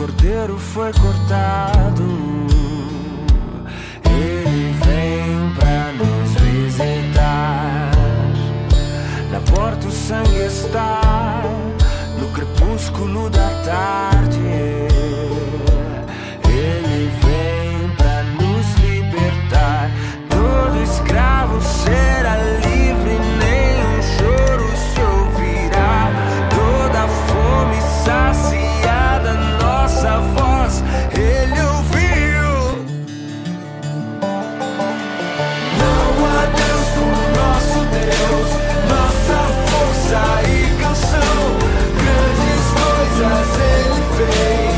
cordeiro foi cortado, ele vem pra nos visitar. Na porta o sangue está, no crepúsculo da tarde. Ele vem pra nos libertar. Todo escravo será livre, nenhum choro se ouvirá. Toda fome saciada, nossa voz ele ouviu. Não há Deus como nosso Deus, nossa força e canção. Grandes coisas ele fez,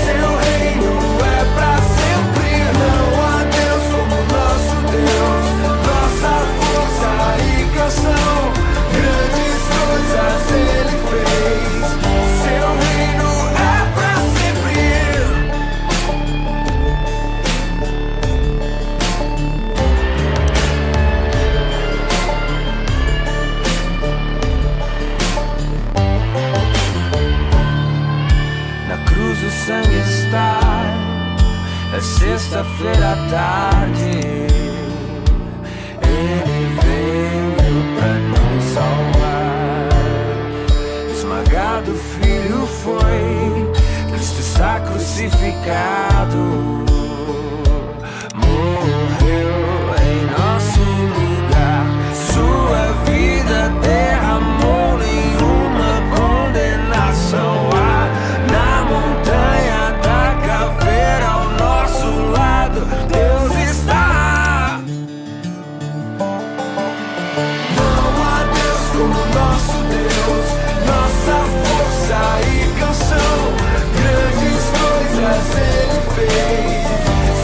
seu reino é pra sempre. Não há Deus como nosso Deus, nossa força e canção. Grandes coisas ele fez, seu reino é pra sempre. Na cruz o sangue está, é sexta-feira à tarde. Ele veio pra nos salvar. Esmagado o filho foi, Cristo está crucificado. Morreu em nosso lugar, sua vida derramou, nenhuma condenação há. Na montanha da caveira ao nosso lado Deus está. Não há Deus como nosso Deus, nossa força e canção. Grandes coisas ele fez,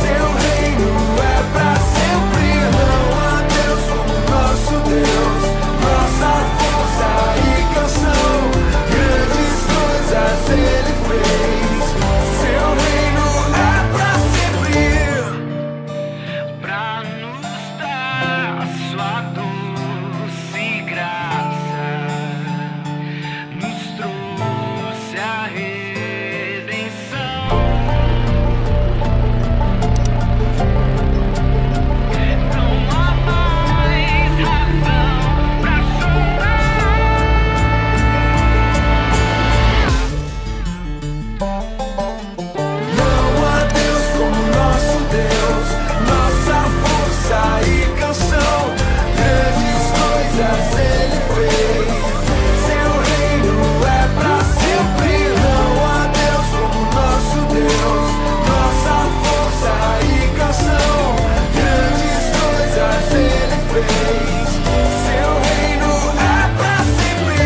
seu reino é pra sempre. Não há Deus como nosso Deus, nossa força e canção. Grandes coisas ele fez, seu reino é pra sempre. Pra nos dar a sua doce graça, nos trouxe a redenção. Não há mais razão pra chorar. Não há Deus como nosso Deus, nossa força e canção. Grandes coisas ele fez, seu reino é pra sempre. Não há Deus como nosso Deus, nossa força e canção. Grandes coisas ele fez, seu reino é pra sempre.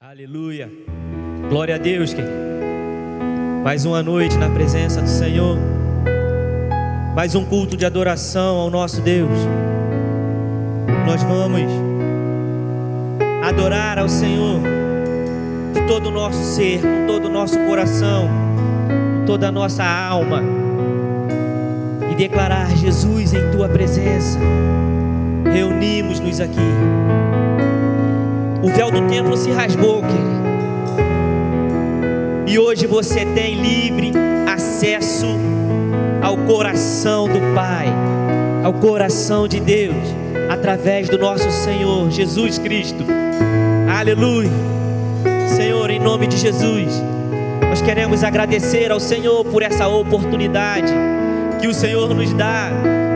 Aleluia, glória a Deus, querido. Mais uma noite na presença do Senhor, mais um culto de adoração ao nosso Deus. Nós vamos adorar ao Senhor de todo o nosso ser, com todo o nosso coração, com toda a nossa alma, e declarar: Jesus, em tua presença reunimos-nos aqui. O véu do templo se rasgou, querido, e hoje você tem livre acesso ao coração do Pai, ao coração de Deus, através do nosso Senhor Jesus Cristo. Aleluia. Senhor, em nome de Jesus, nós queremos agradecer ao Senhor por essa oportunidade que o Senhor nos dá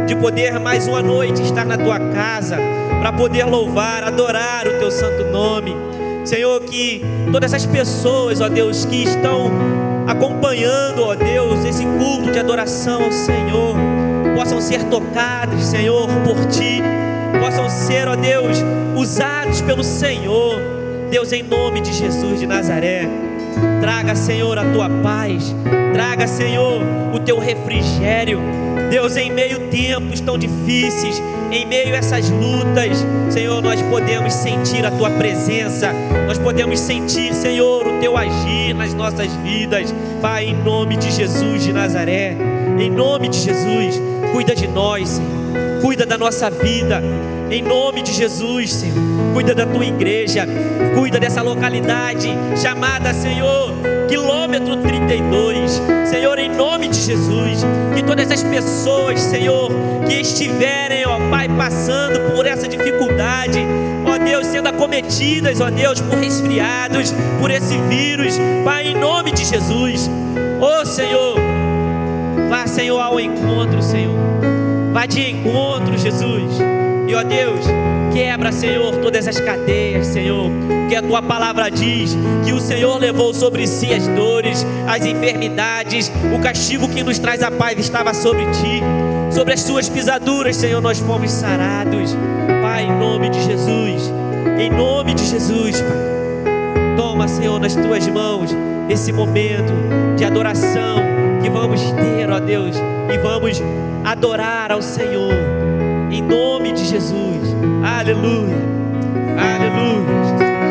de poder mais uma noite estar na tua casa, para poder louvar, adorar o teu santo nome. Senhor, que todas as pessoas, ó Deus, que estão acompanhando, ó Deus, esse culto de adoração ao Senhor, possam ser tocados, Senhor, por Ti, possam ser, ó Deus, usados pelo Senhor. Deus, em nome de Jesus de Nazaré, Traga, Senhor, a tua paz. Traga, Senhor, o teu refrigério. Deus, em meio a tempos tão difíceis, em meio a essas lutas, Senhor, nós podemos sentir a tua presença. Nós podemos sentir, Senhor, o teu agir nas nossas vidas. Pai, em nome de Jesus de Nazaré, em nome de Jesus, cuida de nós, Senhor. Cuida da nossa vida, em nome de Jesus, Senhor. Cuida da tua igreja, cuida dessa localidade chamada, Senhor, quilômetro 32. Senhor, em nome de Jesus, que todas as pessoas, Senhor, que estiverem, ó Pai, passando por essa dificuldade, ó Deus, sendo acometidas, ó Deus, por resfriados, por esse vírus, Pai, em nome de Jesus, ó Senhor, vá, Senhor, ao encontro, Senhor. Vá de encontro, Jesus. E ó Deus, quebra, Senhor, todas as cadeias, Senhor. Que a tua palavra diz que o Senhor levou sobre si as dores, as enfermidades, o castigo que nos traz a paz estava sobre ti. Sobre as suas pisaduras, Senhor, nós fomos sarados. Pai, em nome de Jesus. Em nome de Jesus, Pai. Toma, Senhor, nas tuas mãos esse momento de adoração que vamos ter, ó Deus, e vamos adorar ao Senhor, em nome de Jesus. Aleluia, aleluia, Jesus.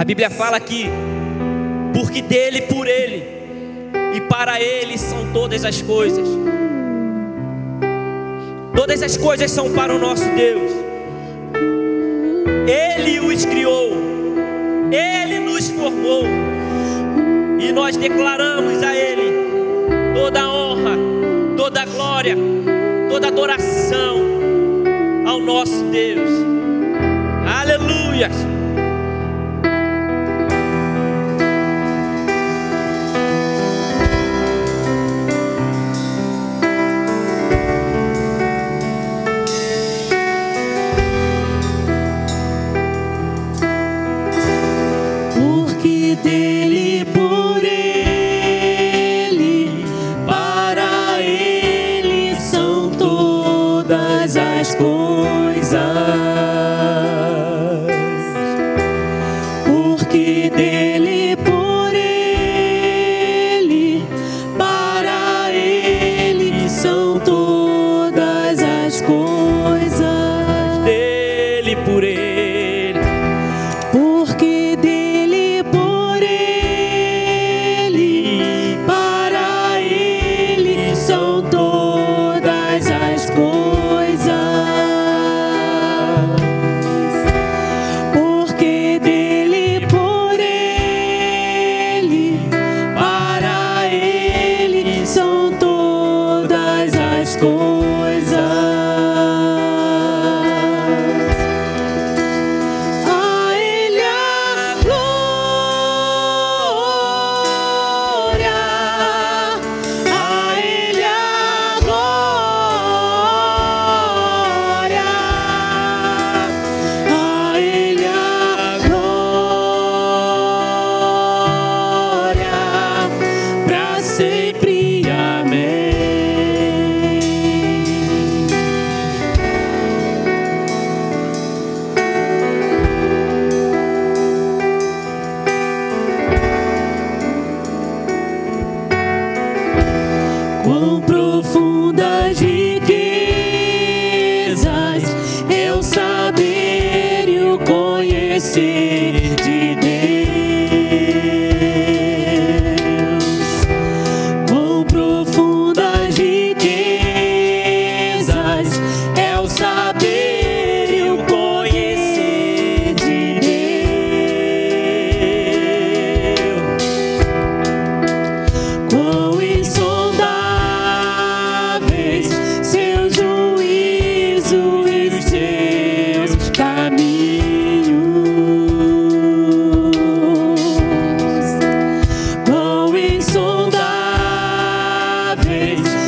A Bíblia fala que porque dele, por ele e para ele são todas as coisas. Todas as coisas são para o nosso Deus. Ele os criou, Ele nos formou, e nós declaramos a Ele toda a honra, toda a glória, toda a adoração ao nosso Deus. Aleluia. dele, por ele, para ele são todas as coisas. Porque dele, por ele, para ele são todas as coisas. Dele, por ele, Porque dele, por ele, para ele são todas as coisas. Porque dele, por ele, para ele são todas as coisas. A ele a glória, a ele a glória, a ele a glória, pra sempre. Amém. Quão profundas riquezas é o saber e o conhecer de Deus. Quão profundas riquezas é o saber e o conhecer de Deus. Quão insondáveis seus juízos e os seus caminhos. Quão insondáveis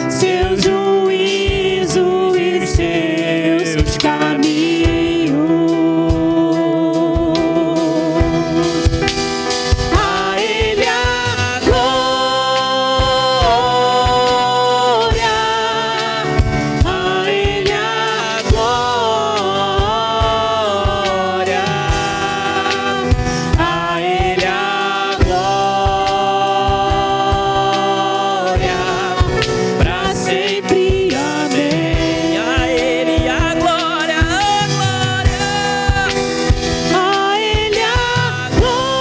seus juízos e os seus caminhos. A ele a glória, a ele a glória, a ele a glória, pra sempre. Amém. a ele a glória, a glória. A ele a glória,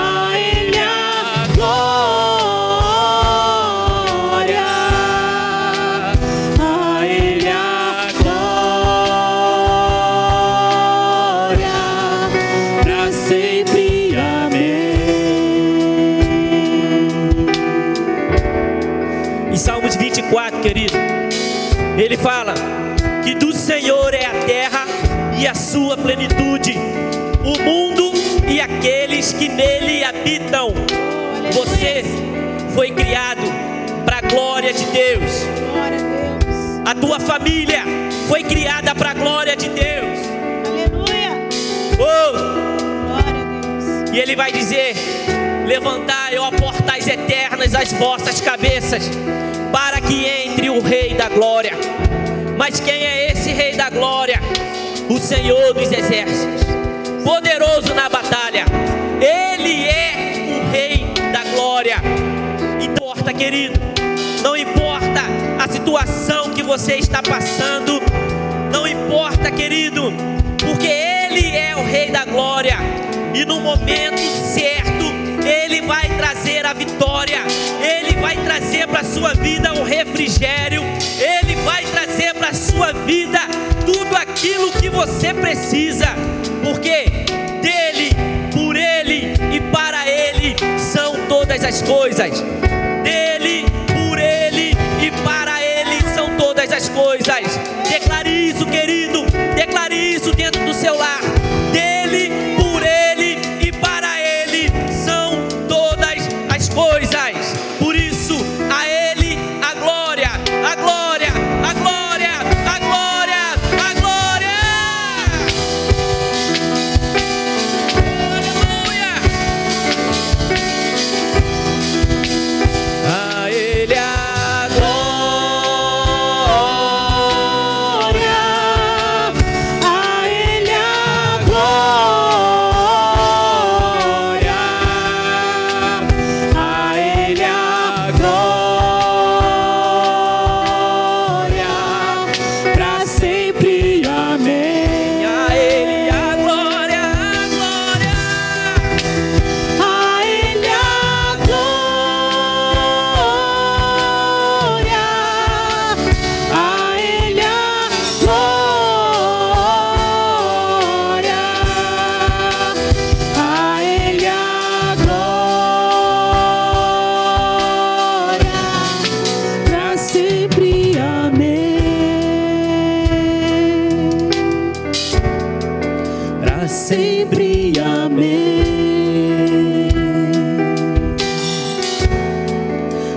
a ele a glória, a ele a glória, pra sempre. Amém. Em Salmos 24, querido, ele fala que do Senhor é a terra e a sua plenitude, o mundo e aqueles que nele habitam. Você foi criado para a glória de Deus. Glória a Deus. A tua família foi criada para a glória de Deus. Aleluia. Oh! Glória a Deus. E ele vai dizer: levantai, ó portais eternas, as vossas cabeças, para que entre o Rei da Glória. Mas quem é esse Rei da Glória? O Senhor dos Exércitos, poderoso na batalha. Ele é o Rei da Glória. Não importa, querido, não importa a situação que você está passando, não importa, querido, porque Ele é o Rei da Glória. E no momento certo, Ele vai trazer a vitória. Ele vai trazer para a sua vida o refrigério. Ele vai trazer para a sua vida tudo aquilo que você precisa. Porque dele, por ele e para ele são todas as coisas. Dele, por ele e para ele são todas as coisas. Declare isso, querido. Declare isso dentro do seu lar. Dele, por ele e para ele são todas as coisas. Por isso, a ele a glória, a glória, a glória, a glória, a glória. sempre, amém.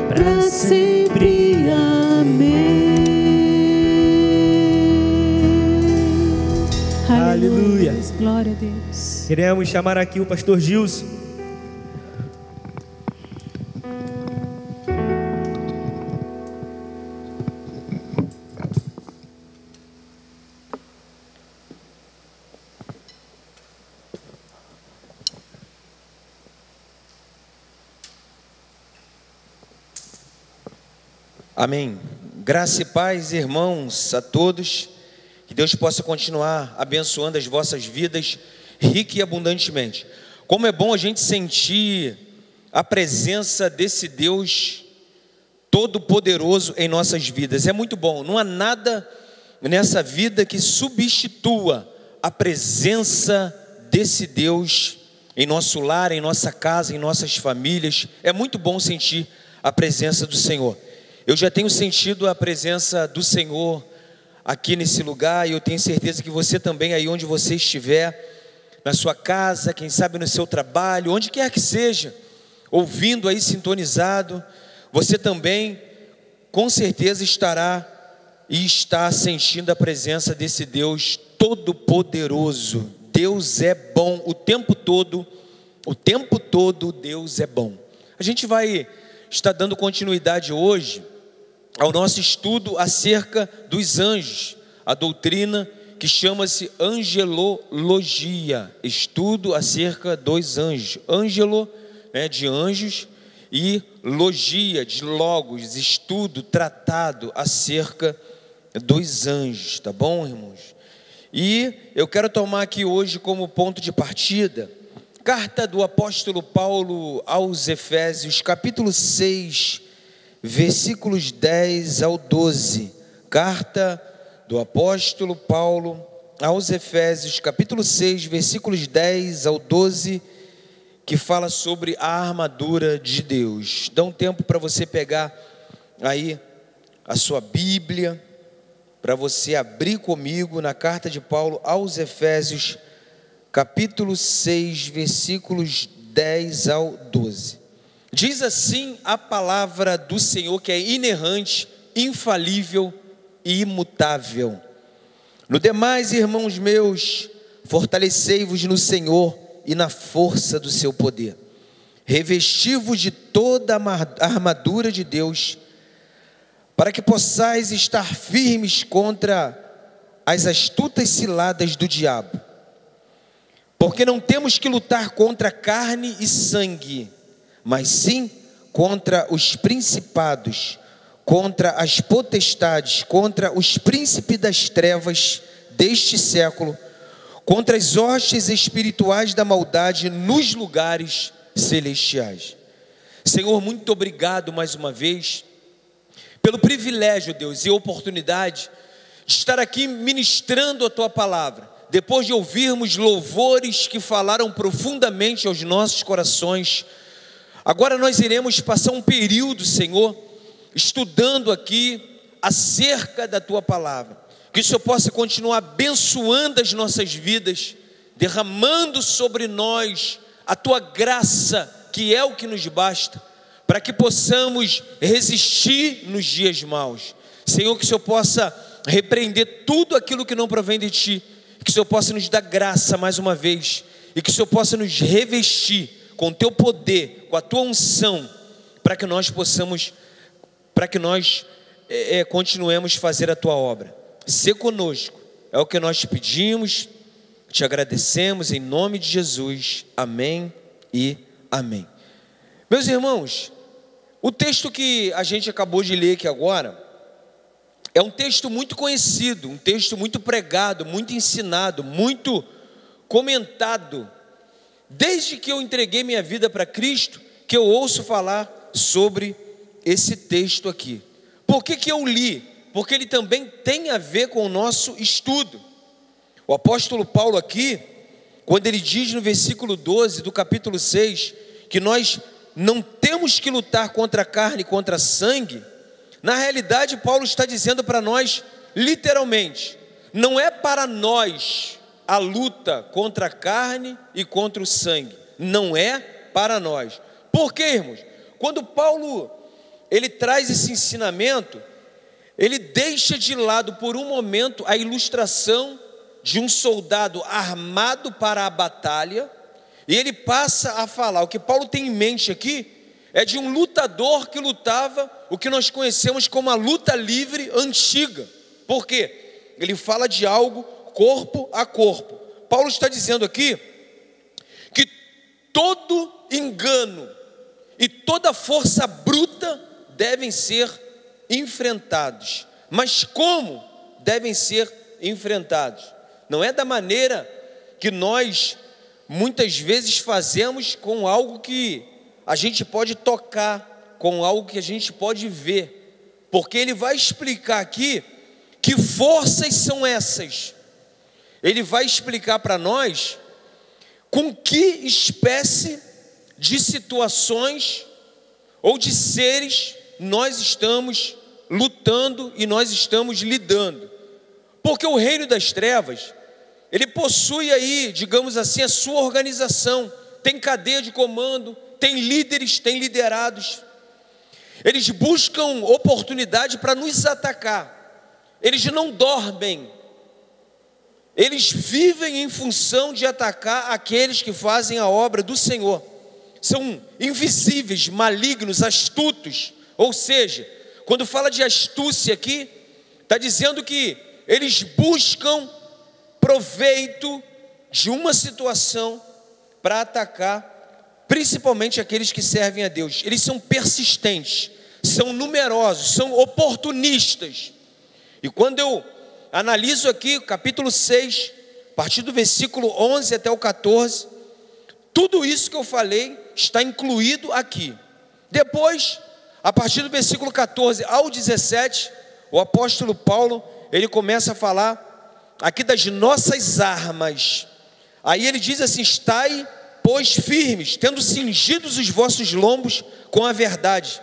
Para sempre, amém. Aleluia. Glória a Deus. Queremos chamar aqui o pastor Gilson. Amém. Graça e paz, irmãos, a todos. Que Deus possa continuar abençoando as vossas vidas rica e abundantemente. Como é bom a gente sentir a presença desse Deus todo-poderoso em nossas vidas. É muito bom. Não há nada nessa vida que substitua a presença desse Deus em nosso lar, em nossa casa, em nossas famílias. É muito bom sentir a presença do Senhor. Eu já tenho sentido a presença do Senhor aqui nesse lugar, e eu tenho certeza que você também, aí onde você estiver, na sua casa, quem sabe no seu trabalho, onde quer que seja, ouvindo aí sintonizado, você também com certeza estará e está sentindo a presença desse Deus todo-poderoso. Deus é bom o tempo todo Deus é bom. A gente vai estar dando continuidade hoje ao nosso estudo acerca dos anjos, a doutrina que chama-se angelologia, estudo acerca dos anjos. Ângelo, né, de anjos, e logia, de logos, estudo, tratado acerca dos anjos, tá bom, irmãos? E eu quero tomar aqui hoje como ponto de partida, carta do apóstolo Paulo aos Efésios, capítulo 6, versículos 10 ao 12, carta do apóstolo Paulo aos Efésios, capítulo 6, versículos 10 ao 12, que fala sobre a armadura de Deus. Dá um tempo para você pegar aí a sua Bíblia, para você abrir comigo na carta de Paulo aos Efésios, capítulo 6, versículos 10 ao 12. Diz assim a palavra do Senhor, que é inerrante, infalível e imutável. No demais, irmãos meus, fortalecei-vos no Senhor e na força do seu poder. Revesti-vos de toda a armadura de Deus, para que possais estar firmes contra as astutas ciladas do diabo. Porque não temos que lutar contra carne e sangue, mas sim contra os principados, contra as potestades, contra os príncipes das trevas deste século, contra as hostes espirituais da maldade nos lugares celestiais. Senhor, muito obrigado mais uma vez pelo privilégio, Deus, e oportunidade de estar aqui ministrando a Tua palavra, depois de ouvirmos louvores que falaram profundamente aos nossos corações. Agora nós iremos passar um período, Senhor, estudando aqui acerca da Tua palavra. Que o Senhor possa continuar abençoando as nossas vidas, derramando sobre nós a Tua graça, que é o que nos basta, para que possamos resistir nos dias maus. Senhor, que o Senhor possa repreender tudo aquilo que não provém de Ti, que o Senhor possa nos dar graça mais uma vez, e que o Senhor possa nos revestir com o Teu poder, com a Tua unção, para que nós possamos, continuemos a fazer a Tua obra. Sê conosco, é o que nós te pedimos, te agradecemos em nome de Jesus, amém e amém. Meus irmãos, o texto que a gente acabou de ler aqui agora, é um texto muito conhecido, um texto muito pregado, muito ensinado, muito comentado. Desde que eu entreguei minha vida para Cristo, que eu ouço falar sobre esse texto aqui. Por que eu li? Porque ele também tem a ver com o nosso estudo. O apóstolo Paulo aqui, quando ele diz no versículo 12 do capítulo 6, que nós não temos que lutar contra a carne e contra sangue, na realidade Paulo está dizendo para nós, literalmente, não é para nós a luta contra a carne e contra o sangue. Não é para nós. Por quê, irmãos? Quando Paulo ele traz esse ensinamento, ele deixa de lado por um momento a ilustração de um soldado armado para a batalha, e ele passa a falar, o que Paulo tem em mente aqui, é de um lutador que lutava o que nós conhecemos como a luta livre antiga. Por quê? Ele fala de algo corpo a corpo. Paulo está dizendo aqui que todo engano e toda força bruta devem ser enfrentados. Mas como devem ser enfrentados? Não é da maneira que nós muitas vezes fazemos com algo que a gente pode tocar, com algo que a gente pode ver. Porque ele vai explicar aqui que forças são essas. Ele vai explicar para nós com que espécie de situações ou de seres nós estamos lutando e nós estamos lidando. Porque o reino das trevas, ele possui aí, digamos assim, a sua organização, tem cadeia de comando, tem líderes, tem liderados. Eles buscam oportunidade para nos atacar. Eles não dormem. Eles vivem em função de atacar aqueles que fazem a obra do Senhor. São invisíveis, malignos, astutos. Ou seja, quando fala de astúcia aqui, está dizendo que eles buscam proveito de uma situação para atacar principalmente aqueles que servem a Deus. Eles são persistentes, são numerosos, são oportunistas. E quando eu analiso aqui o capítulo 6, a partir do versículo 11 até o 14, tudo isso que eu falei está incluído aqui. Depois, a partir do versículo 14 ao 17, o apóstolo Paulo, ele começa a falar aqui das nossas armas. Aí ele diz assim: estai, pois, firmes, tendo cingidos os vossos lombos com a verdade,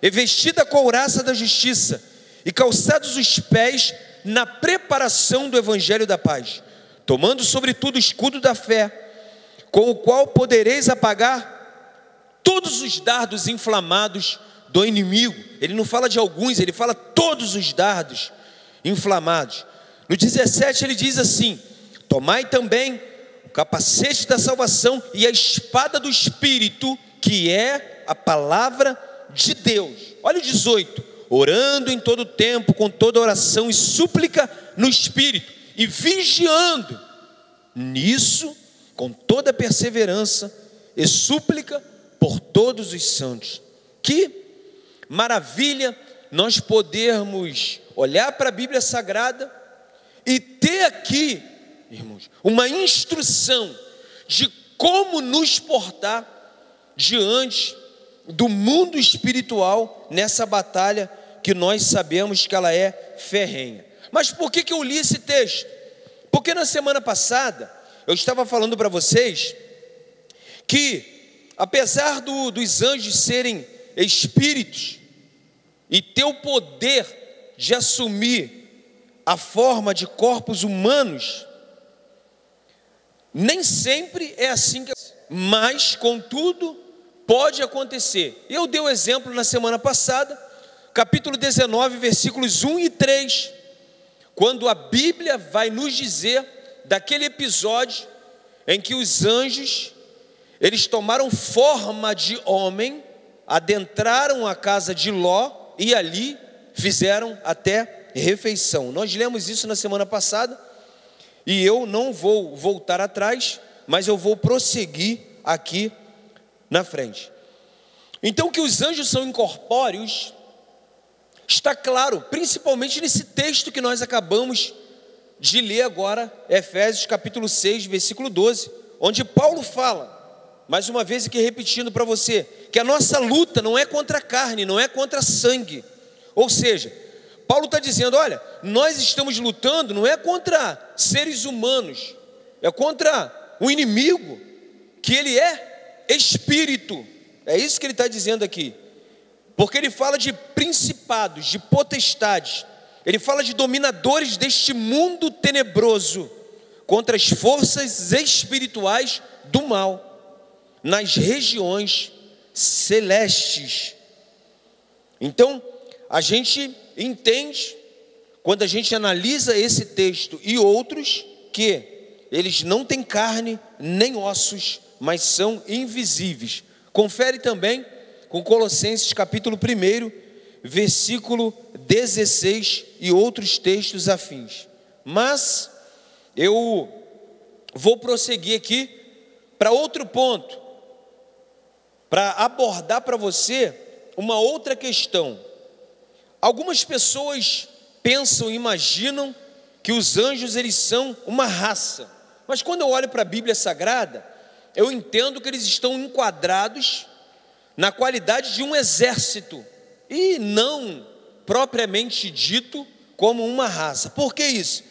e vestida a couraça da justiça, e calçados os pés na preparação do evangelho da paz, tomando sobretudo o escudo da fé, com o qual podereis apagar todos os dardos inflamados do inimigo. Ele não fala de alguns, ele fala todos os dardos inflamados. No 17 ele diz assim: tomai também o capacete da salvação e a espada do Espírito, que é a palavra de Deus. Olha o 18: orando em todo tempo, com toda oração e súplica no Espírito, e vigiando nisso com toda perseverança e súplica por todos os santos. Que maravilha nós podermos olhar para a Bíblia Sagrada e ter aqui, irmãos, uma instrução de como nos portar diante do mundo espiritual nessa batalha que nós sabemos que ela é ferrenha. Mas por que eu li esse texto? Porque na semana passada eu estava falando para vocês que, apesar dos anjos serem espíritos e ter o poder de assumir a forma de corpos humanos, nem sempre é assim que... Mas, contudo, pode acontecer. Eu dei o exemplo na semana passada, capítulo 19, versículos 1 e 3, quando a Bíblia vai nos dizer daquele episódio em que os anjos, eles tomaram forma de homem, adentraram a casa de Ló e ali fizeram até refeição. Nós lemos isso na semana passada e eu não vou voltar atrás, mas eu vou prosseguir aqui na frente. Então, que os anjos são incorpóreos está claro, principalmente nesse texto que nós acabamos de ler agora, Efésios capítulo 6, versículo 12, onde Paulo fala, mais uma vez aqui repetindo para você, que a nossa luta não é contra a carne, não é contra sangue. Ou seja, Paulo está dizendo, olha, nós estamos lutando não é contra seres humanos, é contra um inimigo, que ele é espírito. É isso que ele está dizendo aqui. Porque ele fala de principados, de potestades, ele fala de dominadores deste mundo tenebroso, contra as forças espirituais do mal nas regiões celestes. Então, a gente entende, quando a gente analisa esse texto e outros, que eles não têm carne nem ossos, mas são invisíveis. Confere também com Colossenses capítulo 1, versículo 16 e outros textos afins. Mas eu vou prosseguir aqui para outro ponto, para abordar para você uma outra questão. Algumas pessoas pensam, imaginam que os anjos eles são uma raça. Mas quando eu olho para a Bíblia Sagrada, eu entendo que eles estão enquadrados na qualidade de um exército e não propriamente dito como uma raça. Por que isso?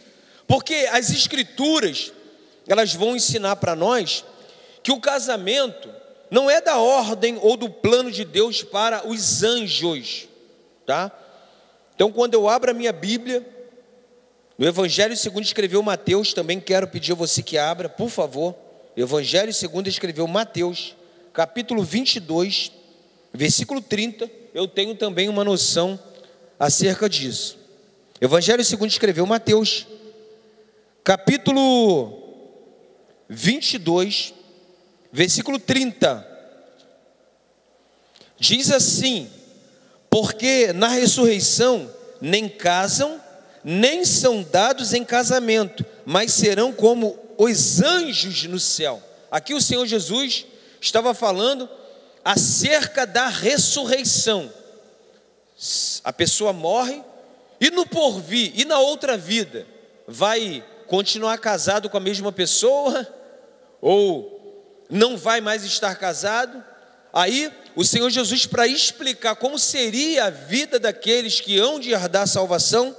Porque as Escrituras, elas vão ensinar para nós que o casamento não é da ordem ou do plano de Deus para os anjos, tá? Então, quando eu abro a minha Bíblia, no Evangelho segundo escreveu Mateus, também quero pedir a você que abra, por favor. Evangelho segundo escreveu Mateus, capítulo 22, versículo 30, eu tenho também uma noção acerca disso. Evangelho segundo escreveu Mateus, capítulo 22, versículo 30. Diz assim: porque na ressurreição nem casam, nem são dados em casamento, mas serão como os anjos no céu. Aqui o Senhor Jesus estava falando acerca da ressurreição. A pessoa morre e no porvir, e na outra vida, vai continuar casado com a mesma pessoa, ou não vai mais estar casado. Aí o Senhor Jesus, para explicar como seria a vida daqueles que hão de herdar a salvação,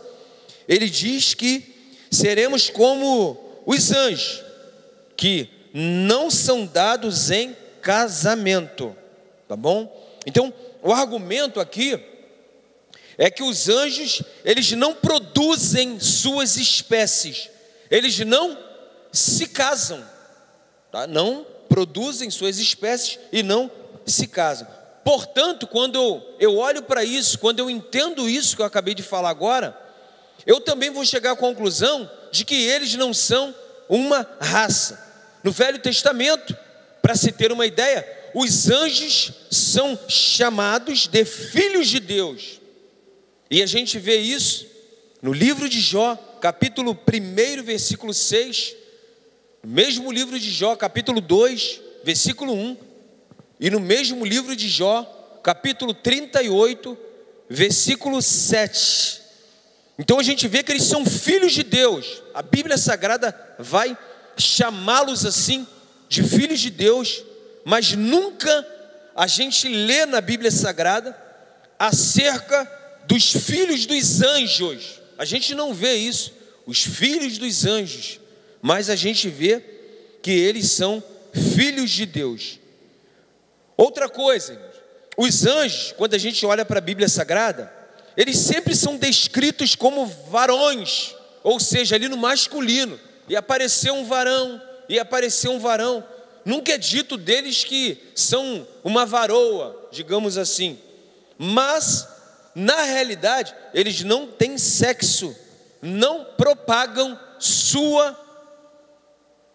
ele diz que seremos como os anjos, que não são dados em casamento, tá bom? Então, o argumento aqui é que os anjos, eles não produzem suas espécies, eles não se casam, tá? Não produzem suas espécies e não se casam. Portanto, quando eu olho para isso, quando eu entendo isso que eu acabei de falar agora, eu também vou chegar à conclusão de que eles não são uma raça. No Velho Testamento, para se ter uma ideia, os anjos são chamados de filhos de Deus. E a gente vê isso no livro de Jó, capítulo 1, versículo 6, no mesmo livro de Jó, capítulo 2, versículo 1, e no mesmo livro de Jó, capítulo 38, versículo 7. Então a gente vê que eles são filhos de Deus. A Bíblia Sagrada vai chamá-los assim, de filhos de Deus, mas nunca a gente lê na Bíblia Sagrada acerca dos filhos dos anjos. A gente não vê isso, os filhos dos anjos, mas a gente vê que eles são filhos de Deus. Outra coisa, os anjos, quando a gente olha para a Bíblia Sagrada, eles sempre são descritos como varões, ou seja, ali no masculino, e apareceu um varão, e apareceu um varão. Nunca é dito deles que são uma varoa, digamos assim, mas na realidade eles não têm sexo, não propagam sua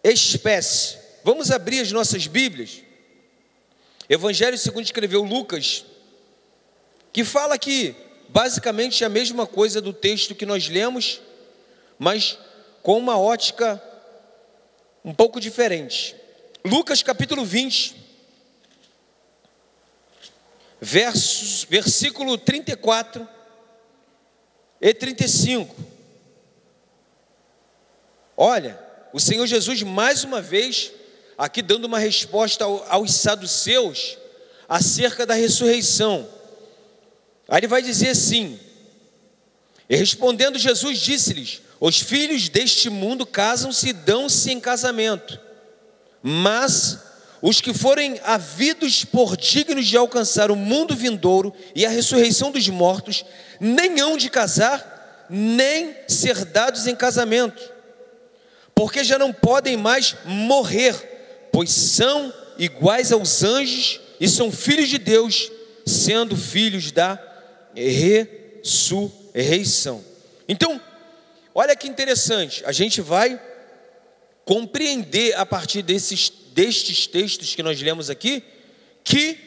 espécie. Vamos abrir as nossas Bíblias. Evangelho segundo escreveu Lucas, que fala que basicamente é a mesma coisa do texto que nós lemos, mas com uma ótica um pouco diferente. Lucas capítulo 20, versículo 34 e 35. Olha, o Senhor Jesus mais uma vez aqui dando uma resposta aos saduceus acerca da ressurreição. Aí ele vai dizer assim: e respondendo Jesus disse-lhes: os filhos deste mundo casam-se e dão-se em casamento, mas os que forem havidos por dignos de alcançar o mundo vindouro e a ressurreição dos mortos, nem hão de casar, nem ser dados em casamento, porque já não podem mais morrer, pois são iguais aos anjos e são filhos de Deus, sendo filhos da ressurreição. Então, olha que interessante, a gente vai compreender a partir destes textos que nós lemos aqui, que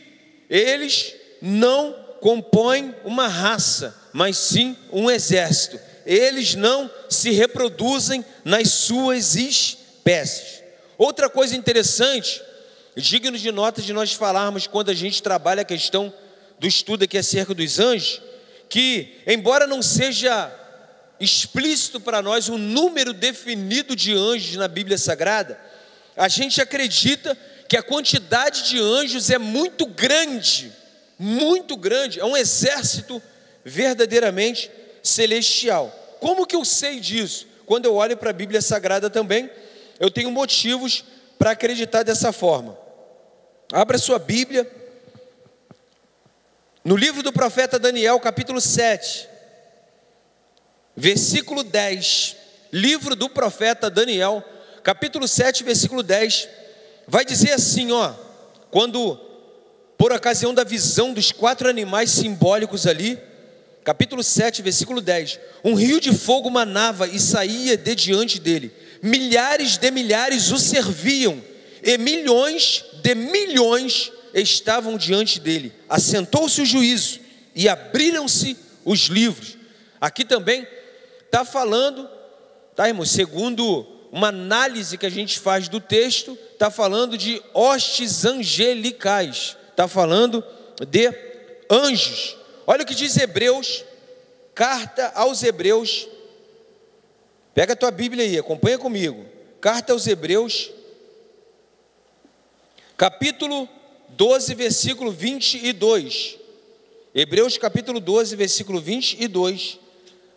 eles não compõem uma raça, mas sim um exército. Eles não se reproduzem nas suas espécies. Outra coisa interessante, digno de nota de nós falarmos quando a gente trabalha a questão do estudo aqui acerca dos anjos, que embora não seja explícito para nós um número definido de anjos na Bíblia Sagrada, a gente acredita que a quantidade de anjos é muito grande, é um exército verdadeiramente celestial. Como que eu sei disso? Quando eu olho para a Bíblia Sagrada também, eu tenho motivos para acreditar dessa forma. Abra sua Bíblia no livro do profeta Daniel, capítulo 7, versículo 10. Livro do profeta Daniel, capítulo 7, versículo 10, vai dizer assim, quando, por ocasião da visão dos 4 animais simbólicos ali, capítulo 7, versículo 10, um rio de fogo manava e saía de diante dele, milhares de milhares o serviam, e milhões de milhões estavam diante dele. Assentou-se o juízo e abriram-se os livros. Aqui também está falando, tá, irmãos, segundo uma análise que a gente faz do texto, está falando de hostes angelicais, está falando de anjos. Olha o que diz Hebreus, carta aos Hebreus. Pega a tua Bíblia aí, acompanha comigo. Carta aos Hebreus, capítulo 12, versículo 22. Hebreus capítulo 12, versículo 22,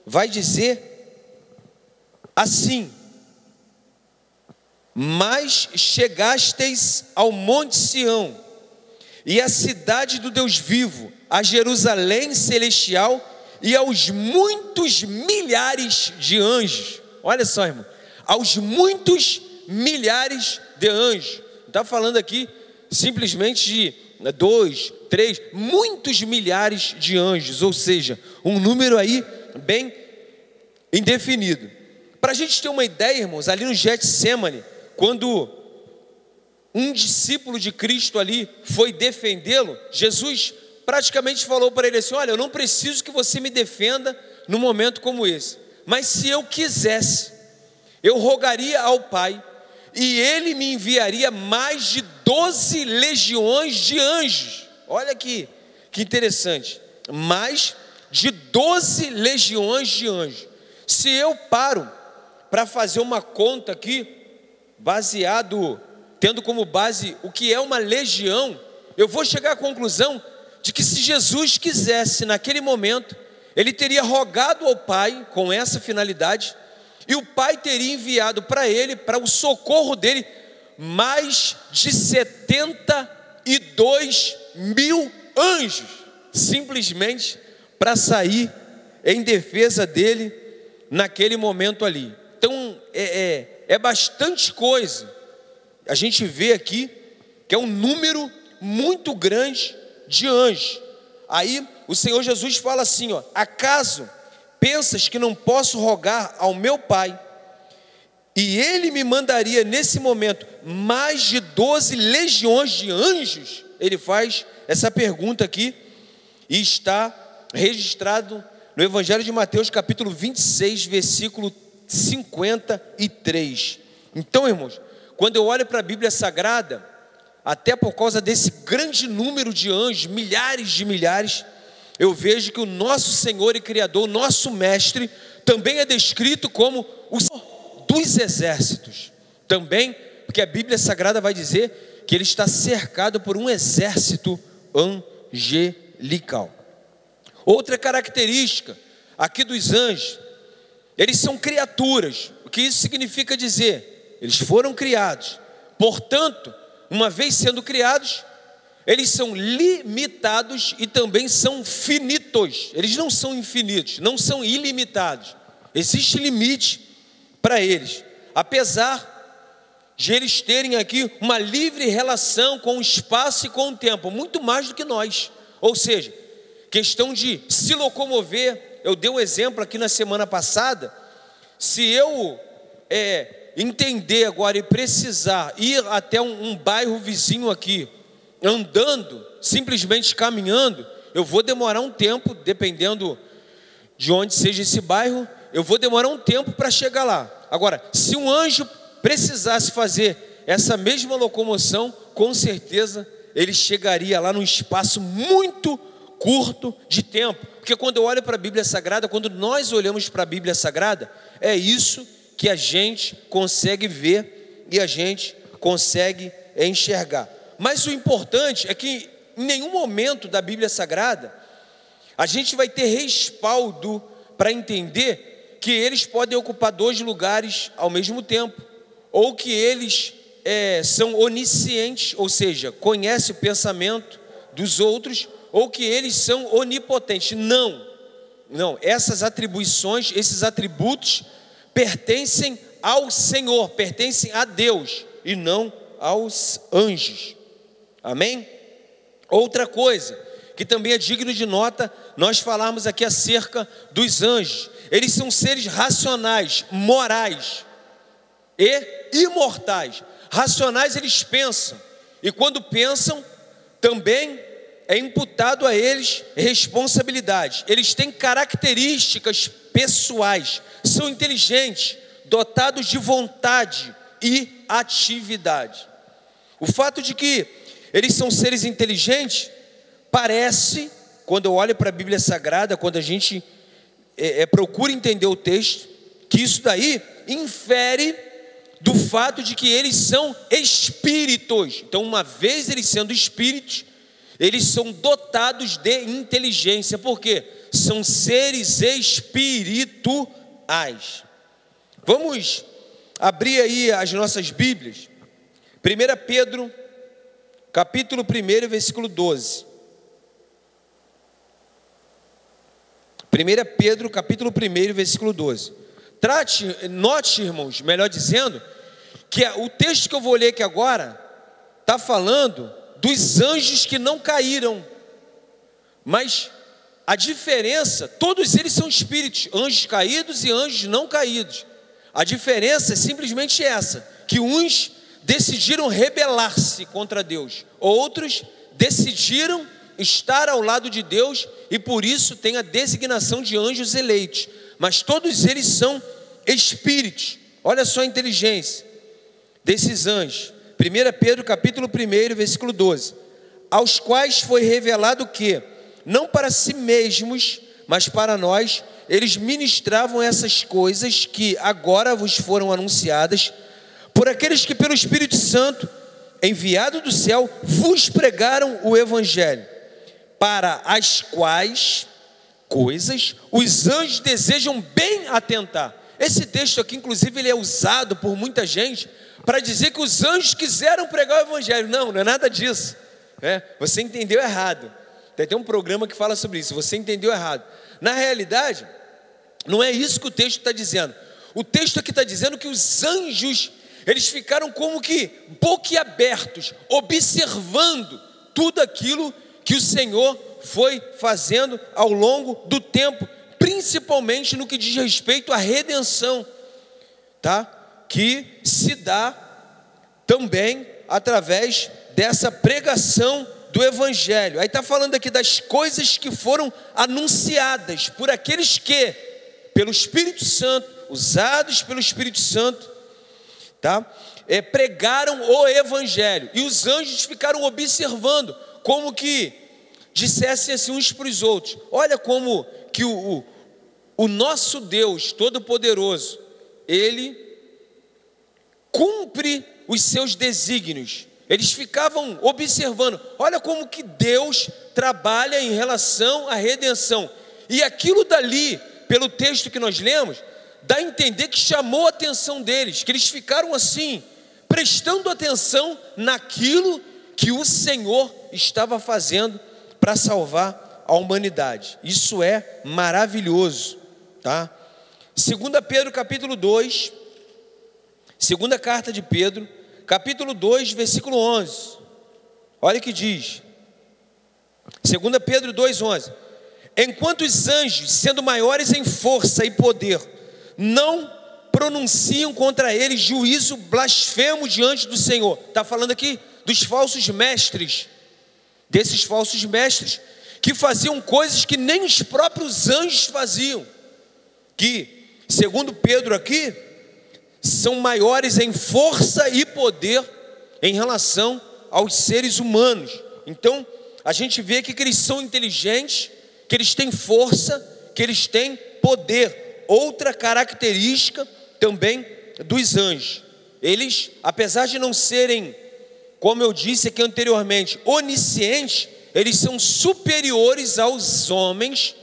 vai dizer assim: mas chegastes ao monte Sião, e à cidade do Deus vivo, a Jerusalém celestial, e aos muitos milhares de anjos. Olha só, irmão, aos muitos milhares de anjos. Não está falando aqui simplesmente de 2, 3, muitos milhares de anjos, ou seja, um número aí bem indefinido. Para a gente ter uma ideia, irmãos, ali no Getsêmani, quando um discípulo de Cristo ali foi defendê-lo, Jesus praticamente falou para ele assim: olha, eu não preciso que você me defenda num momento como esse, mas se eu quisesse, eu rogaria ao Pai, e Ele me enviaria mais de 12 legiões de anjos. Olha que interessante, mais de 12 legiões de anjos. Se eu paro para fazer uma conta aqui, tendo como base o que é uma legião, eu vou chegar à conclusão de que se Jesus quisesse naquele momento, Ele teria rogado ao Pai com essa finalidade, e o Pai teria enviado para ele, para o socorro dele, mais de 72 mil anjos, simplesmente para sair em defesa dele naquele momento ali. Então é bastante coisa. A gente vê aqui que é um número muito grande de anjos. Aí o Senhor Jesus fala assim, acaso pensas que não posso rogar ao meu Pai, e Ele me mandaria nesse momento mais de 12 legiões de anjos? Ele faz essa pergunta aqui, e está registrado no Evangelho de Mateus, capítulo 26, versículo 53. Então, irmãos, quando eu olho para a Bíblia Sagrada, até por causa desse grande número de anjos, milhares de milhares, eu vejo que o nosso Senhor e Criador, o nosso Mestre, também é descrito como o Senhor dos exércitos. Também, porque a Bíblia Sagrada vai dizer que Ele está cercado por um exército angelical. Outra característica aqui dos anjos, eles são criaturas. O que isso significa dizer? Eles foram criados. Portanto, uma vez sendo criados, eles são limitados e também são finitos. Eles não são infinitos, não são ilimitados. Existe limite para eles. apesar de eles terem aqui uma livre relação com o espaço e com o tempo, muito mais do que nós. Ou seja, questão de se locomover. Eu dei um exemplo aqui na semana passada. Se eu entender agora e precisar ir até um bairro vizinho aqui, andando, simplesmente caminhando, eu vou demorar um tempo, dependendo de onde seja esse bairro, eu vou demorar um tempo para chegar lá. Agora, se um anjo precisasse fazer essa mesma locomoção, com certeza ele chegaria lá num espaço muito curto de tempo. Porque quando eu olho para a Bíblia Sagrada, quando nós olhamos para a Bíblia Sagrada, é isso que a gente consegue ver e a gente consegue enxergar. Mas o importante é que em nenhum momento da Bíblia Sagrada a gente vai ter respaldo para entender que eles podem ocupar 2 lugares ao mesmo tempo, ou que eles são oniscientes, ou seja, conhecem o pensamento dos outros, ou que eles são onipotentes. Não, essas atribuições, esses atributos pertencem ao Senhor, pertencem a Deus e não aos anjos. Amém? Outra coisa que também é digno de nota, nós falarmos aqui acerca dos anjos. Eles são seres racionais, morais e imortais. Racionais, eles pensam, e quando pensam, também é imputado a eles responsabilidade. Eles têm características pessoais, são inteligentes, dotados de vontade e atividade. O fato de que eles são seres inteligentes parece, quando eu olho para a Bíblia Sagrada, quando a gente procura entender o texto, que isso daí infere do fato de que eles são espíritos. Então, uma vez eles sendo espíritos, eles são dotados de inteligência. Por quê? São seres espirituais. Vamos abrir aí as nossas Bíblias. 1 Pedro, capítulo 1, versículo 12. 1 Pedro, capítulo 1, versículo 12. Note, irmãos, melhor dizendo, que o texto que eu vou ler aqui agora está falando dos anjos que não caíram. Mas a diferença, todos eles são espíritos, anjos caídos e anjos não caídos. A diferença é simplesmente essa, que uns decidiram rebelar-se contra Deus, outros decidiram estar ao lado de Deus e por isso tem a designação de anjos eleitos. Mas todos eles são espíritos. Olha só a inteligência desses anjos. 1 Pedro capítulo 1, versículo 12. Aos quais foi revelado que, não para si mesmos, mas para nós, eles ministravam essas coisas que agora vos foram anunciadas, por aqueles que pelo Espírito Santo, enviado do céu, vos pregaram o Evangelho, para as quais coisas os anjos desejam bem atentar. Esse texto aqui, inclusive, ele é usado por muita gente para dizer que os anjos quiseram pregar o Evangelho. Não é nada disso. Você entendeu errado. Tem um programa que fala sobre isso. Você entendeu errado. Na realidade, não é isso que o texto está dizendo. O texto aqui está dizendo que os anjos, eles ficaram como que boquiabertos, observando tudo aquilo que o Senhor foi fazendo ao longo do tempo, principalmente no que diz respeito à redenção, tá? Que se dá também através dessa pregação do Evangelho. Aí está falando aqui das coisas que foram anunciadas por aqueles que, pelo Espírito Santo, usados pelo Espírito Santo, tá? Pregaram o Evangelho. E os anjos ficaram observando, como que dissessem assim uns para os outros: olha como que o nosso Deus Todo-Poderoso, Ele cumpre os seus desígnios. Eles ficavam observando, olha como que Deus trabalha em relação à redenção. E aquilo dali, pelo texto que nós lemos, dá a entender que chamou a atenção deles, que eles ficaram assim, prestando atenção naquilo que o Senhor estava fazendo para salvar a humanidade. Isso é maravilhoso, tá? 2 Pedro capítulo 2, Segunda carta de Pedro, capítulo 2, versículo 11. Olha o que diz. 2 Pedro 2,11. Enquanto os anjos, sendo maiores em força e poder, não pronunciam contra eles juízo blasfemo diante do Senhor. Está falando aqui dos falsos mestres, desses falsos mestres que faziam coisas que nem os próprios anjos faziam, que, segundo Pedro aqui, são maiores em força e poder em relação aos seres humanos. Então, a gente vê que eles são inteligentes, que eles têm força, que eles têm poder. Outra característica também dos anjos. Eles, apesar de não serem, como eu disse aqui anteriormente, oniscientes, eles são superiores aos homens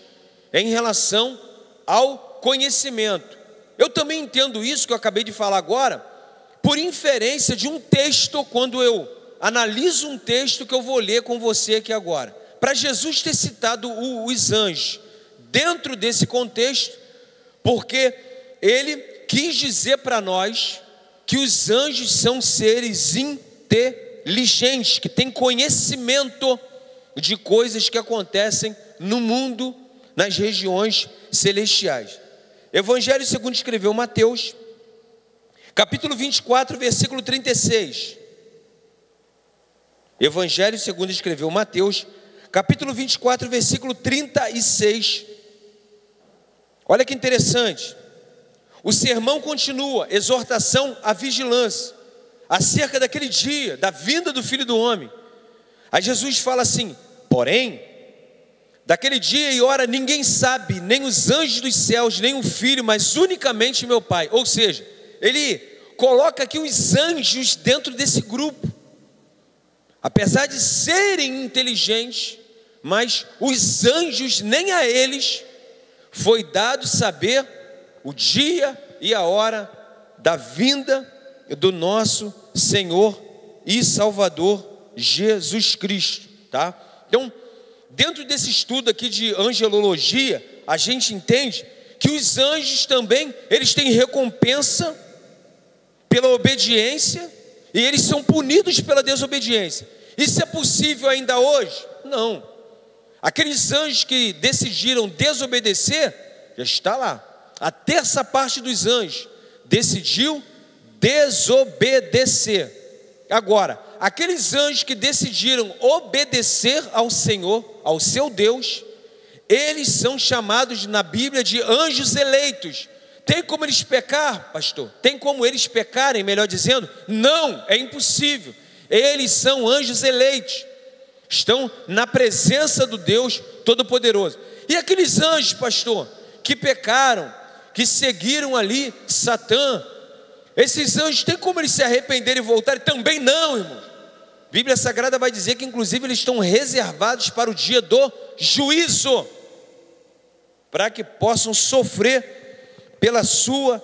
em relação ao conhecimento. Eu também entendo isso que eu acabei de falar agora, por inferência de um texto, quando eu analiso um texto que eu vou ler com você aqui agora. Para Jesus ter citado os anjos dentro desse contexto, porque ele quis dizer para nós que os anjos são seres inteligentes, que têm conhecimento de coisas que acontecem no mundo, nas regiões celestiais. Evangelho segundo escreveu Mateus, capítulo 24, versículo 36. Evangelho segundo escreveu Mateus, capítulo 24, versículo 36. Olha que interessante. O sermão continua, exortação à vigilância, acerca daquele dia, da vinda do Filho do Homem. Aí Jesus fala assim: porém, daquele dia e hora ninguém sabe, nem os anjos dos céus, nem o Filho, mas unicamente meu Pai. Ou seja, ele coloca aqui os anjos dentro desse grupo. Apesar de serem inteligentes, mas os anjos, nem a eles foi dado saber o dia e a hora da vinda do nosso Senhor e Salvador Jesus Cristo, tá? Então, dentro desse estudo aqui de angelologia, a gente entende que os anjos também, eles têm recompensa pela obediência e eles são punidos pela desobediência. Isso é possível ainda hoje? Não. Aqueles anjos que decidiram desobedecer, já está lá. A terça parte dos anjos decidiu desobedecer. Agora, aqueles anjos que decidiram obedecer ao Senhor, ao seu Deus, eles são chamados na Bíblia de anjos eleitos. Tem como eles pecar, pastor? Tem como eles pecarem, melhor dizendo? Não, é impossível. Eles são anjos eleitos, estão na presença do Deus Todo-Poderoso. E aqueles anjos, pastor, que pecaram, que seguiram ali Satã, esses anjos, tem como eles se arrependerem e voltarem? Também não, irmão. A Bíblia Sagrada vai dizer que inclusive eles estão reservados para o dia do juízo, para que possam sofrer pela sua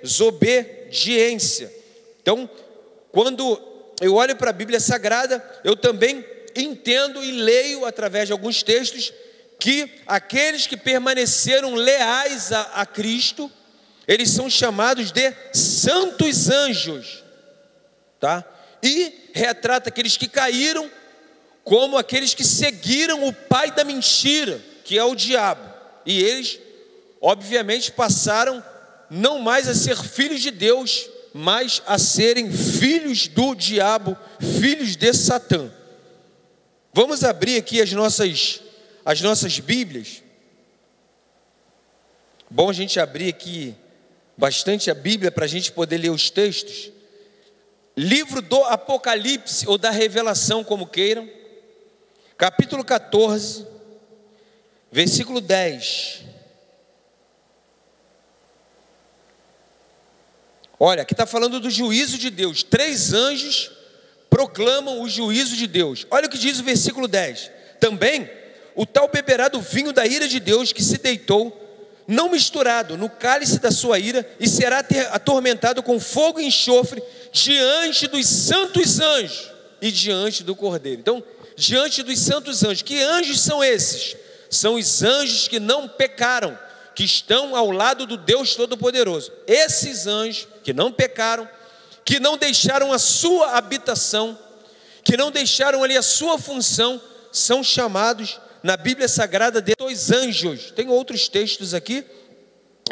desobediência. Então, quando eu olho para a Bíblia Sagrada, eu também entendo e leio através de alguns textos que aqueles que permaneceram leais a Cristo, eles são chamados de santos anjos, tá? E retrata aqueles que caíram como aqueles que seguiram o pai da mentira, que é o diabo. E eles, obviamente, passaram não mais a ser filhos de Deus, mas a serem filhos do diabo, filhos de Satã. Vamos abrir aqui as nossas Bíblias. Bom a gente abrir aqui bastante a Bíblia para a gente poder ler os textos. Livro do Apocalipse ou da Revelação, como queiram, capítulo 14, versículo 10. Olha, aqui está falando do juízo de Deus. 3 anjos proclamam o juízo de Deus. Olha o que diz o versículo 10. Também o tal beberá do vinho da ira de Deus, que se deitou, não misturado, no cálice da sua ira, e será atormentado com fogo e enxofre diante dos santos anjos e diante do Cordeiro. Então, diante dos santos anjos. Que anjos são esses? São os anjos que não pecaram, que estão ao lado do Deus Todo-Poderoso. Esses anjos que não pecaram, que não deixaram a sua habitação, que não deixaram ali a sua função, são chamados na Bíblia Sagrada de dois anjos. Tem outros textos aqui,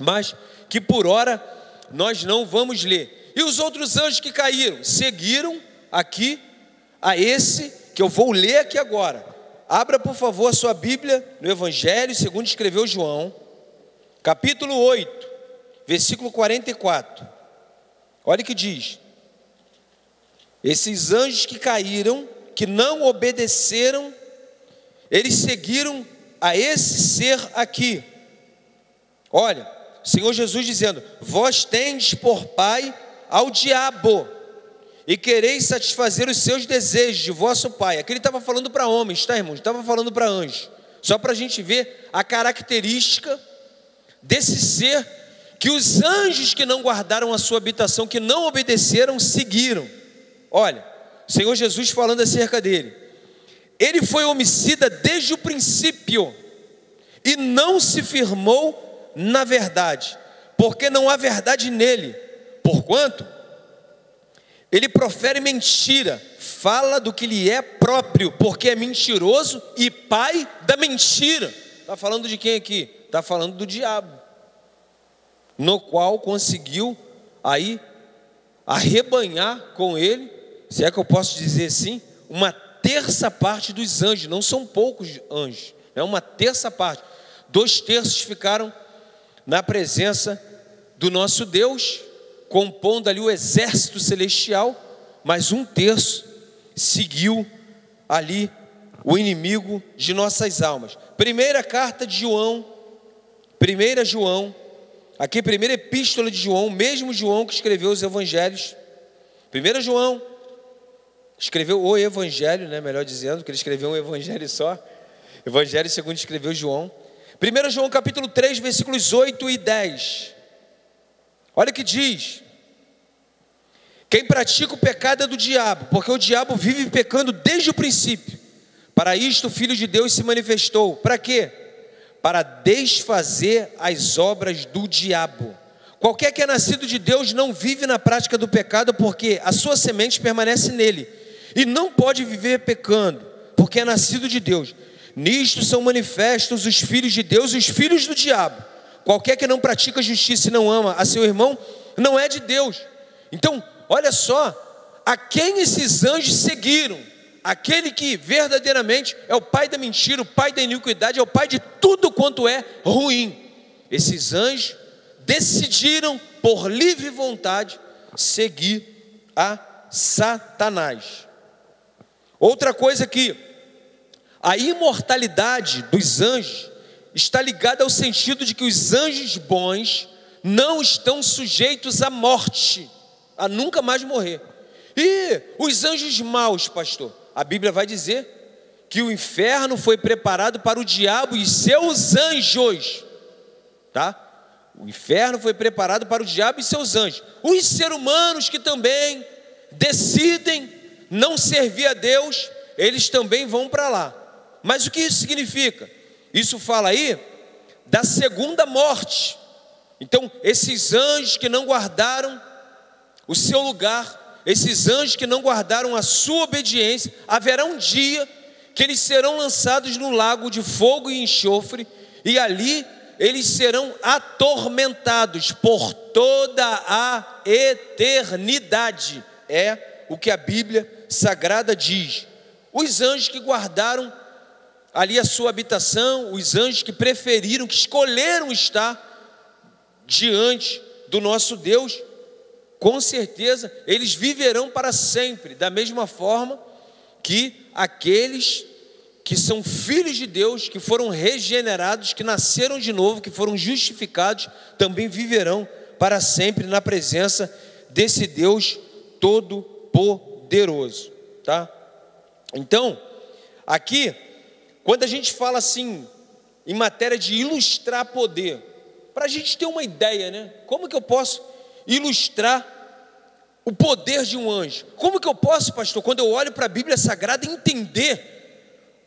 mas que por hora nós não vamos ler. E os outros anjos que caíram, seguiram aqui a esse que eu vou ler aqui agora. Abra por favor a sua Bíblia no Evangelho segundo escreveu João, capítulo 8, versículo 44. Olha o que diz: esses anjos que caíram, que não obedeceram, eles seguiram a esse ser aqui. Olha, o Senhor Jesus dizendo: vós tendes por pai ao diabo, e quereis satisfazer os seus desejos de vosso pai. Aqui ele estava falando para homens, tá, irmãos? Estava falando para anjos. Só para a gente ver a característica desse ser que os anjos que não guardaram a sua habitação, que não obedeceram, seguiram. Olha, o Senhor Jesus falando acerca dele: ele foi homicida desde o princípio e não se firmou na verdade, porque não há verdade nele. Porquanto ele profere mentira, fala do que lhe é próprio, porque é mentiroso e pai da mentira. Está falando de quem aqui? Está falando do diabo, no qual conseguiu aí arrebanhar com ele, se é que eu posso dizer assim, uma terça parte dos anjos. Não são poucos anjos, é uma terça parte. 2/3 ficaram na presença do nosso Deus, compondo ali o exército celestial, mas 1/3 seguiu ali o inimigo de nossas almas. Primeira carta de João, 1 João, aqui primeira epístola de João, o mesmo João que escreveu os evangelhos. 1 João escreveu o evangelho, né, melhor dizendo, porque ele escreveu um evangelho só. Evangelho segundo escreveu João. 1 João capítulo 3, versículos 8 e 10. Olha o que diz: quem pratica o pecado é do diabo, porque o diabo vive pecando desde o princípio. Para isto o Filho de Deus se manifestou. Para quê? Para desfazer as obras do diabo. Qualquer que é nascido de Deus não vive na prática do pecado, porque a sua semente permanece nele, e não pode viver pecando, porque é nascido de Deus. Nisto são manifestos os filhos de Deus e os filhos do diabo. Qualquer que não pratica justiça e não ama a seu irmão, não é de Deus. Então, olha só, a quem esses anjos seguiram? Aquele que verdadeiramente é o pai da mentira, o pai da iniquidade, é o pai de tudo quanto é ruim. Esses anjos decidiram, por livre vontade, seguir a Satanás. Outra coisa que a imortalidade dos anjos está ligada ao sentido de que os anjos bons não estão sujeitos à morte, a nunca mais morrer. E os anjos maus, pastor? A Bíblia vai dizer que o inferno foi preparado para o diabo e seus anjos, tá? O inferno foi preparado para o diabo e seus anjos. Os seres humanos que também decidem não servir a Deus, eles também vão para lá. Mas o que isso significa? Isso fala aí da segunda morte. Então, esses anjos que não guardaram o seu lugar, esses anjos que não guardaram a sua obediência, haverá um dia que eles serão lançados no lago de fogo e enxofre, e ali eles serão atormentados por toda a eternidade. É o que a Bíblia Sagrada diz. Os anjos que guardaram ali a sua habitação, os anjos que preferiram, que escolheram estar diante do nosso Deus, com certeza eles viverão para sempre, da mesma forma que aqueles que são filhos de Deus, que foram regenerados, que nasceram de novo, que foram justificados, também viverão para sempre na presença desse Deus Todo-Poderoso, tá? Então, aqui, quando a gente fala assim, em matéria de ilustrar poder, para a gente ter uma ideia, né? Como que eu posso ilustrar o poder de um anjo? Como que eu posso, pastor, quando eu olho para a Bíblia Sagrada, entender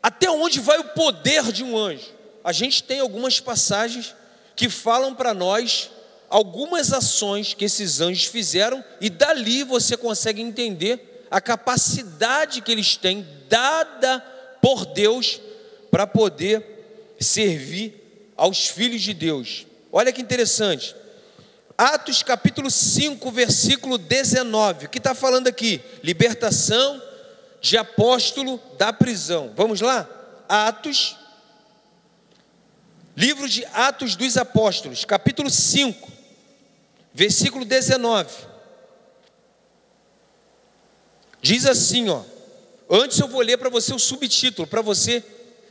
até onde vai o poder de um anjo? A gente tem algumas passagens que falam para nós algumas ações que esses anjos fizeram, e dali você consegue entender a capacidade que eles têm, dada por Deus, para poder servir aos filhos de Deus. Olha que interessante, Atos capítulo 5, versículo 19, que está falando aqui, libertação de apóstolo da prisão. Vamos lá? Atos, livro de Atos dos Apóstolos, capítulo 5, versículo 19. Diz assim, ó. Antes eu vou ler para você o subtítulo, para você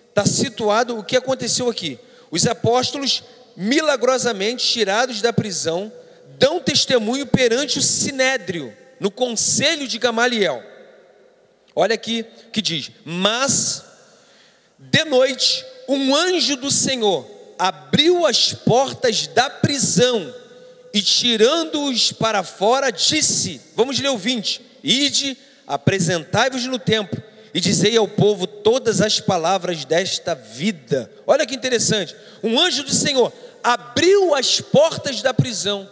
estar situado o que aconteceu aqui. Os apóstolos, milagrosamente tirados da prisão, dão testemunho perante o Sinédrio, no conselho de Gamaliel. Olha aqui que diz: mas de noite um anjo do Senhor abriu as portas da prisão e, tirando-os para fora, disse, vamos ler o 20: ide, apresentai-vos no templo e dizei ao povo todas as palavras desta vida. Olha que interessante, um anjo do Senhor abriu as portas da prisão.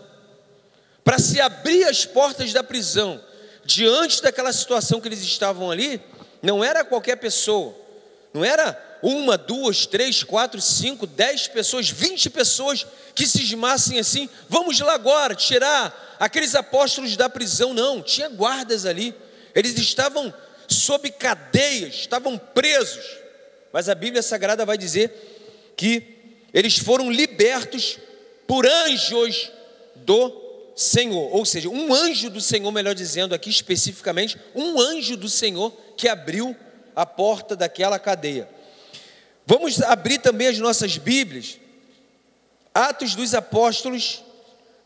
Para se abrir as portas da prisão, diante daquela situação que eles estavam ali, não era qualquer pessoa, não era 1, 2, 3, 4, 5, 10 pessoas, 20 pessoas que cismassem assim, vamos lá agora tirar aqueles apóstolos da prisão. Não, tinha guardas ali, eles estavam sob cadeias, estavam presos, mas a Bíblia Sagrada vai dizer que eles foram libertos por anjos do Senhor, ou seja, um anjo do Senhor, melhor dizendo aqui especificamente, um anjo do Senhor que abriu a porta daquela cadeia. Vamos abrir também as nossas Bíblias, Atos dos Apóstolos,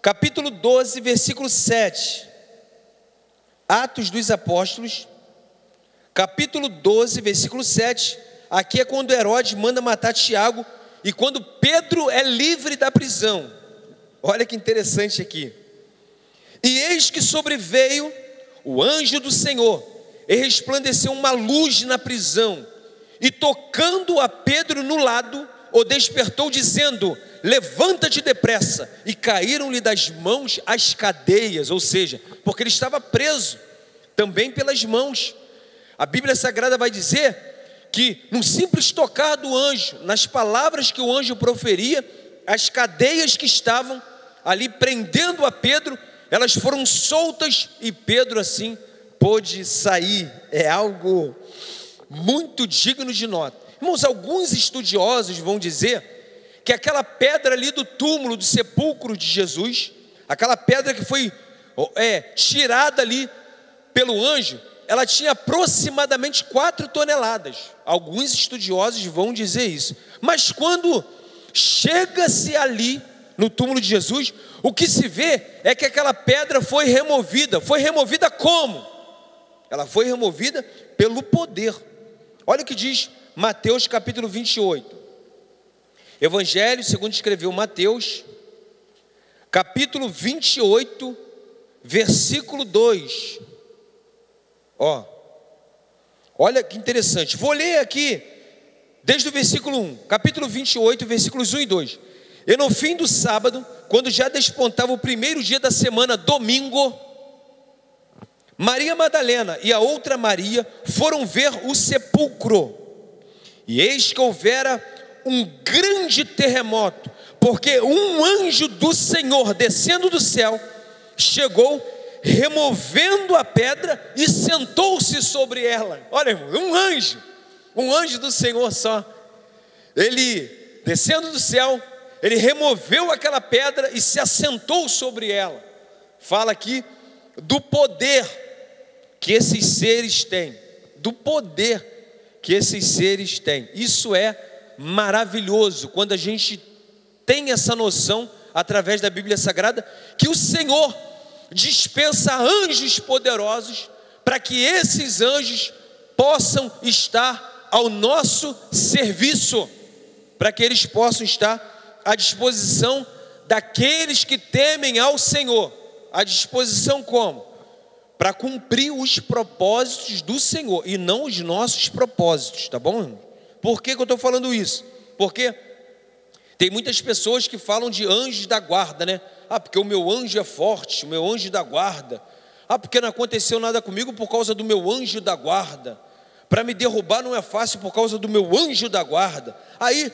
capítulo 12, versículo 7. Atos dos Apóstolos, capítulo 12, versículo 7. Aqui é quando Herodes manda matar Tiago e quando Pedro é livre da prisão. Olha que interessante aqui. E eis que sobreveio o anjo do Senhor, e resplandeceu uma luz na prisão, e tocando a Pedro no lado, o despertou, dizendo: levanta-te depressa. E caíram-lhe das mãos as cadeias, ou seja, porque ele estava preso também pelas mãos. A Bíblia Sagrada vai dizer que num simples tocar do anjo, nas palavras que o anjo proferia, as cadeias que estavam ali prendendo a Pedro, elas foram soltas e Pedro assim pôde sair. É algo muito digno de nota. Irmãos, alguns estudiosos vão dizer que aquela pedra ali do túmulo, do sepulcro de Jesus, aquela pedra que foi tirada ali pelo anjo, ela tinha aproximadamente 4 toneladas. Alguns estudiosos vão dizer isso. Mas quando chega-se ali no túmulo de Jesus, o que se vê é que aquela pedra foi removida. Foi removida como? Ela foi removida pelo poder. Olha o que diz Mateus capítulo 28. Evangelho segundo escreveu Mateus, capítulo 28, versículo 2. Olha que interessante. Vou ler aqui desde o versículo 1, capítulo 28, versículos 1 e 2. E no fim do sábado, quando já despontava o primeiro dia da semana, domingo, Maria Madalena e a outra Maria foram ver o sepulcro. E eis que houvera um grande terremoto, porque um anjo do Senhor, descendo do céu, chegou, removendo a pedra e sentou-se sobre ela. Olha, irmão, um anjo do Senhor só. Ele, descendo do céu, ele removeu aquela pedra e se assentou sobre ela. Fala aqui do poder que esses seres têm, do poder que esses seres têm. Isso é maravilhoso quando a gente tem essa noção através da Bíblia Sagrada, que o Senhor dispensa anjos poderosos para que esses anjos possam estar ao nosso serviço, para que eles possam estar à disposição daqueles que temem ao Senhor. À disposição como? Para cumprir os propósitos do Senhor e não os nossos propósitos, tá bom, irmão? Por que eu estou falando isso? Porque Tem muitas pessoas que falam de anjos da guarda, né? Ah, porque o meu anjo é forte, o meu anjo da guarda. Ah, porque não aconteceu nada comigo por causa do meu anjo da guarda. Para me derrubar não é fácil por causa do meu anjo da guarda. Aí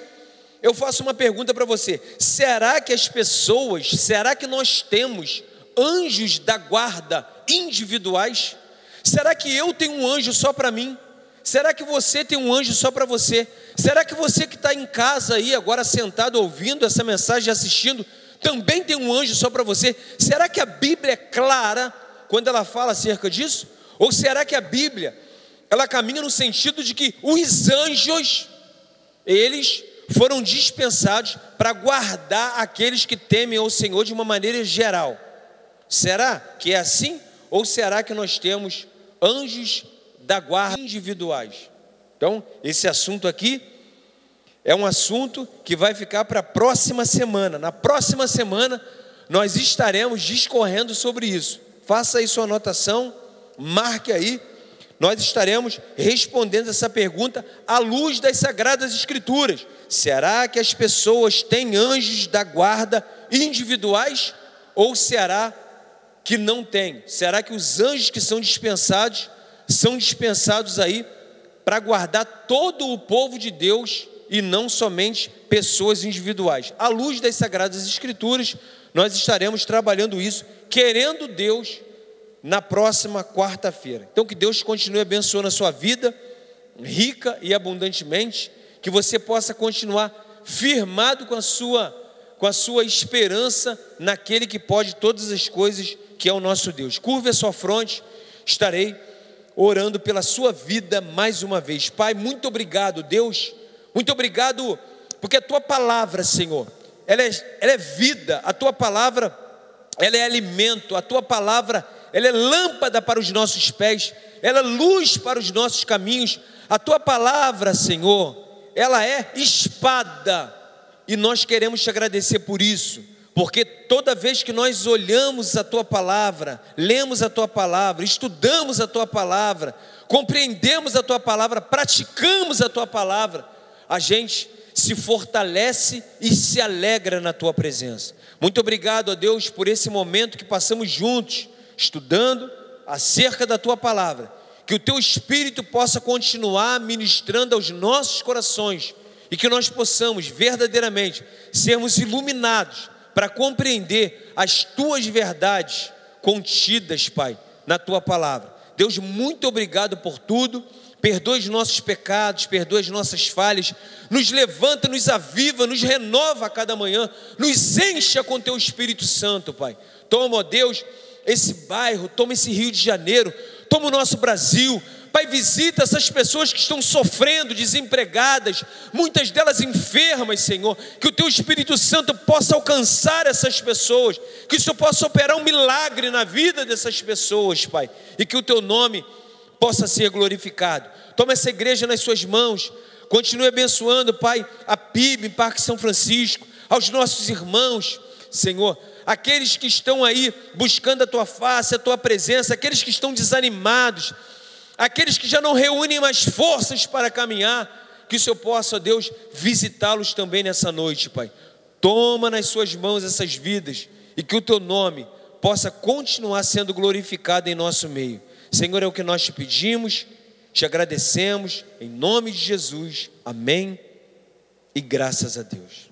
eu faço uma pergunta para você: será que as pessoas, será que nós temos anjos da guarda individuais? Será que eu tenho um anjo só para mim? Será que você tem um anjo só para você? Será que você que está em casa aí agora sentado ouvindo essa mensagem, assistindo, também tem um anjo só para você? Será que a Bíblia é clara quando ela fala acerca disso? Ou será que a Bíblia, ela caminha no sentido de que os anjos, eles foram dispensados para guardar aqueles que temem ao Senhor de uma maneira geral? Será que é assim? Ou será que nós temos anjos da guarda individuais? Então, esse assunto aqui é um assunto que vai ficar para a próxima semana. Na próxima semana, nós estaremos discorrendo sobre isso. Faça aí sua anotação, marque aí. Nós estaremos respondendo essa pergunta à luz das Sagradas Escrituras. Será que as pessoas têm anjos da guarda individuais? Ou será que não tem? Será que os anjos que são dispensados aí para guardar todo o povo de Deus e não somente pessoas individuais? À luz das Sagradas Escrituras, nós estaremos trabalhando isso, querendo Deus, na próxima quarta-feira. Então, que Deus continue abençoando a sua vida, rica e abundantemente, que você possa continuar firmado com a sua esperança naquele que pode todas as coisas, que é o nosso Deus. Curve a sua fronte, estarei orando pela sua vida mais uma vez. Pai, muito obrigado, Deus, muito obrigado, porque a tua palavra, Senhor, ela é vida, a tua palavra, ela é alimento, a tua palavra, ela é lâmpada para os nossos pés, ela é luz para os nossos caminhos. A tua palavra, Senhor, ela é espada, e nós queremos te agradecer por isso, porque toda vez que nós olhamos a tua palavra, lemos a tua palavra, estudamos a tua palavra, compreendemos a tua palavra, praticamos a tua palavra, a gente se fortalece e se alegra na tua presença. Muito obrigado, ó Deus, por esse momento que passamos juntos, estudando acerca da tua palavra. Que o teu Espírito possa continuar ministrando aos nossos corações e que nós possamos verdadeiramente sermos iluminados para compreender as tuas verdades contidas, Pai, na tua palavra. Deus, muito obrigado por tudo. Perdoa os nossos pecados, perdoa as nossas falhas, nos levanta, nos aviva, nos renova a cada manhã, nos encha com teu Espírito Santo, Pai. Toma, ó Deus, esse bairro, toma esse Rio de Janeiro, toma o nosso Brasil, Pai, visita essas pessoas que estão sofrendo, desempregadas, muitas delas enfermas, Senhor, que o teu Espírito Santo possa alcançar essas pessoas, que o Senhor possa operar um milagre na vida dessas pessoas, Pai, e que o teu nome possa ser glorificado. Toma essa igreja nas suas mãos, continue abençoando, Pai, a PIB em Parque São Francisco, aos nossos irmãos, Senhor, aqueles que estão aí buscando a tua face, a tua presença, aqueles que estão desanimados, aqueles que já não reúnem mais forças para caminhar, que o Senhor possa, ó Deus, visitá-los também nessa noite, Pai. Toma nas suas mãos essas vidas e que o teu nome possa continuar sendo glorificado em nosso meio. Senhor, é o que nós te pedimos, te agradecemos, em nome de Jesus, amém e graças a Deus.